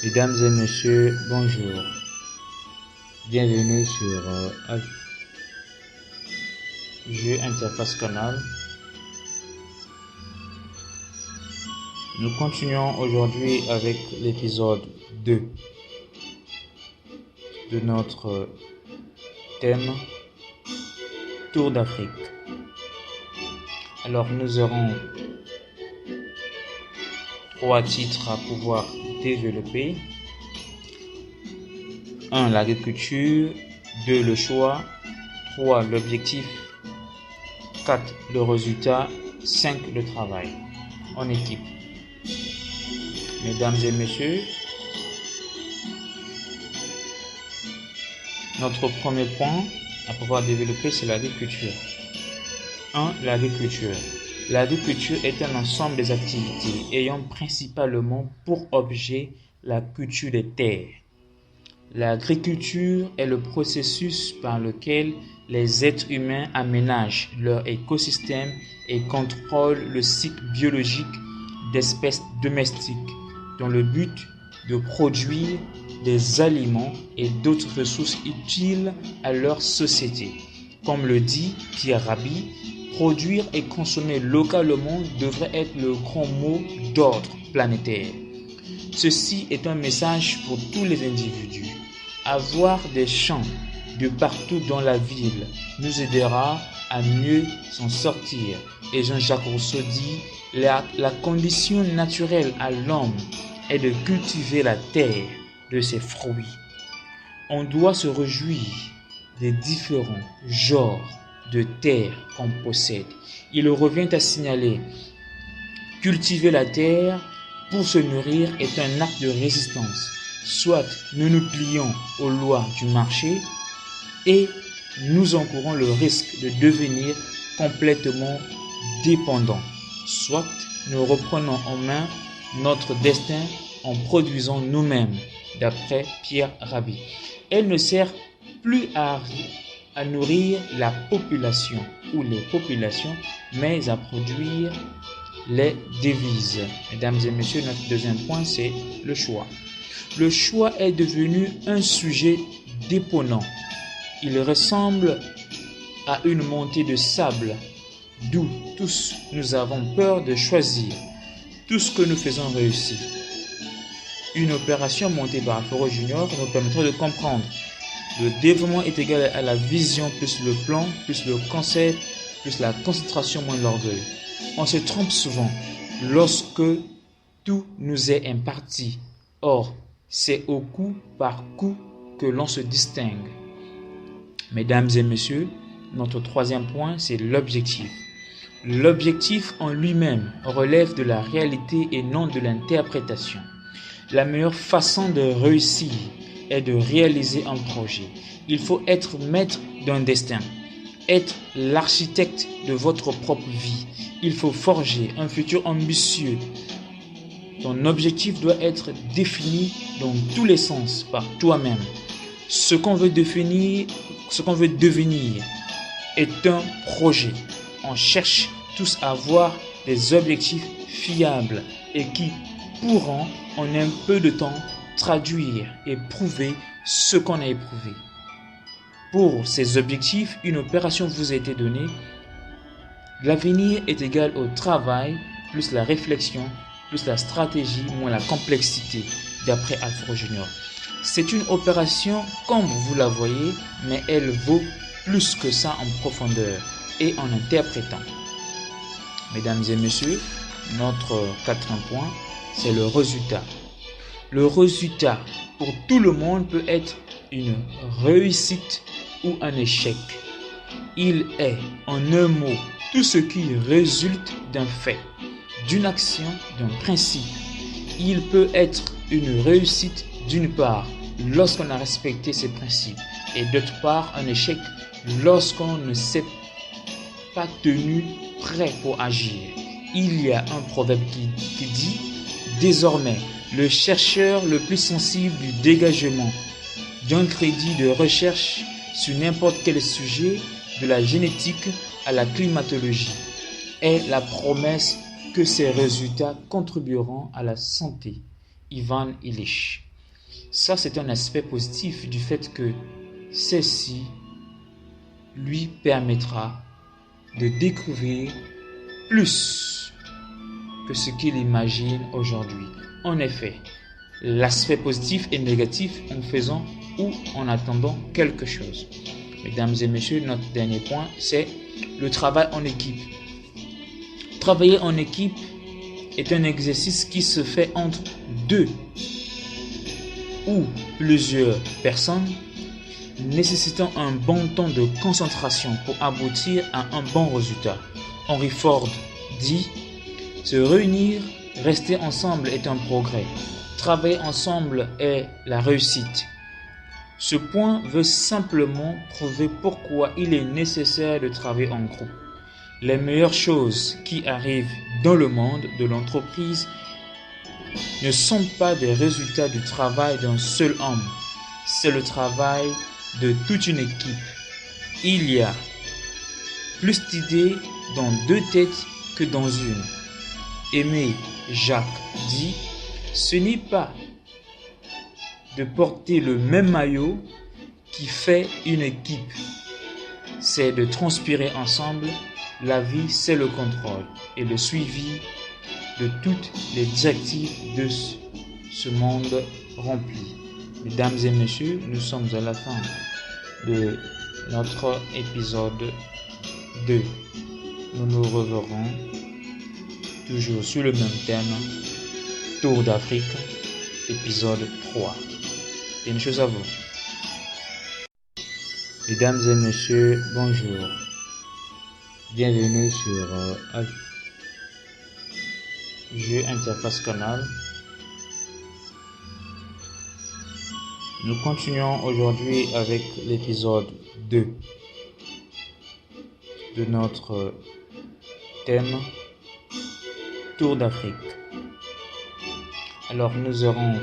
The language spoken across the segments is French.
Mesdames et messieurs, bonjour. Bienvenue sur Jeu Interface Canal. Nous continuons aujourd'hui avec l'épisode 2 de notre thème Tour d'Afrique. Alors nous aurons 3 titres à pouvoir développer. 1. L'agriculture. 2. Le choix. 3. L'objectif. 4. Le résultat. 5. Le travail en équipe. Mesdames et messieurs, notre premier point à pouvoir développer, c'est l'agriculture. 1. L'agriculture. L'agriculture est un ensemble des activités ayant principalement pour objet la culture des terres. L'agriculture est le processus par lequel les êtres humains aménagent leur écosystème et contrôlent le cycle biologique d'espèces domestiques dans le but de produire des aliments et d'autres ressources utiles à leur société. Comme le dit Pierre Rabhi, produire et consommer localement devrait être le grand mot d'ordre planétaire. Ceci est un message pour tous les individus. Avoir des champs de partout dans la ville nous aidera à mieux s'en sortir. Et Jean-Jacques Rousseau dit, la condition naturelle à l'homme est de cultiver la terre de ses fruits. On doit se réjouir des différents genres de terre qu'on possède. Il revient à signaler, cultiver la terre pour se nourrir est un acte de résistance. Soit nous nous plions aux lois du marché et nous encourons le risque de devenir complètement dépendants. Soit nous reprenons en main notre destin en produisant nous-mêmes, d'après Pierre Rabhi. Elle ne sert plus à nourrir la population ou les populations, mais à produire les devises. Mesdames et messieurs, notre deuxième point, c'est le choix. Le choix est devenu un sujet détonnant. Il ressemble à une montée de sable, d'où tous nous avons peur de choisir. Tout ce que nous faisons réussit. Une opération montée par Foro Junior nous permettra de comprendre. Le développement est égal à la vision plus le plan, plus le concept, plus la concentration moins l'orgueil. On se trompe souvent lorsque tout nous est imparti. Or, c'est au coup par coup que l'on se distingue. Mesdames et messieurs, notre troisième point, c'est l'objectif. L'objectif en lui-même relève de la réalité et non de l'interprétation. La meilleure façon de réussir est de réaliser un projet. Il faut être maître d'un destin, être l'architecte de votre propre vie. Il faut forger un futur ambitieux. Ton objectif doit être défini dans tous les sens par toi-même. Ce qu'on veut devenir est un projet. On cherche tous à avoir des objectifs fiables et qui pourront en un peu de temps traduire et prouver ce qu'on a éprouvé. Pour ces objectifs, une opération vous a été donnée. L'avenir est égal au travail plus la réflexion plus la stratégie moins la complexité, d'après Alfred Junior. C'est une opération comme vous la voyez, mais elle vaut plus que ça en profondeur et en interprétant. Mesdames et messieurs, notre quatrième point, c'est le résultat. Le résultat pour tout le monde peut être une réussite ou un échec. Il est, en un mot, tout ce qui résulte d'un fait, d'une action, d'un principe. Il peut être une réussite d'une part lorsqu'on a respecté ses principes et d'autre part un échec lorsqu'on ne s'est pas tenu prêt pour agir. Il y a un proverbe qui dit « Désormais, le chercheur le plus sensible du dégagement d'un crédit de recherche sur n'importe quel sujet, de la génétique à la climatologie, est la promesse que ces résultats contribueront à la santé. » Ivan Illich. Ça, c'est un aspect positif du fait que ceci lui permettra de découvrir plus que ce qu'il imagine aujourd'hui. En effet, l'aspect positif et négatif en faisant ou en attendant quelque chose. Mesdames et messieurs, notre dernier point, c'est le travail en équipe. Travailler en équipe est un exercice qui se fait entre deux ou plusieurs personnes, nécessitant un bon temps de concentration pour aboutir à un bon résultat. Henry Ford dit « Se réunir, rester ensemble est un progrès. Travailler ensemble est la réussite. » Ce point veut simplement prouver pourquoi il est nécessaire de travailler en groupe. Les meilleures choses qui arrivent dans le monde de l'entreprise ne sont pas des résultats du travail d'un seul homme. C'est le travail de toute une équipe. Il y a plus d'idées dans deux têtes que dans une. Aimé Jacques dit « Ce n'est pas de porter le même maillot qui fait une équipe. C'est de transpirer ensemble. La vie, c'est le contrôle et le suivi de toutes les directives de ce monde rempli. » Mesdames et messieurs, nous sommes à la fin de notre épisode 2. Nous nous reverrons toujours sur le même thème, Tour d'Afrique, épisode 3. Et une chose à vous. Mesdames et messieurs, bonjour. Bienvenue sur Jeu Interface Canal. Nous continuons aujourd'hui avec l'épisode 2 de notre thème Tour d'Afrique. Alors nous aurons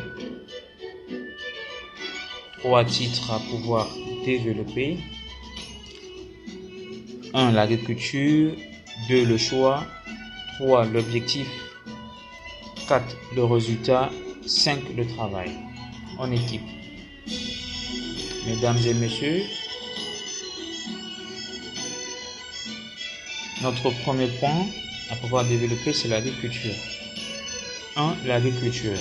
3 titres à pouvoir développer. 1. L'agriculture. 2. Le choix. 3. L'objectif. 4. Le résultat. 5. Le travail en équipe. Mesdames et messieurs, notre premier point à pouvoir développer, c'est l'agriculture. 1. L'agriculture.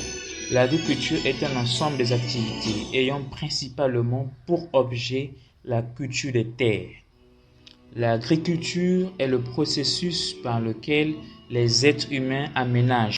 L'agriculture est un ensemble des activités ayant principalement pour objet la culture des terres. L'agriculture est le processus par lequel les êtres humains aménagent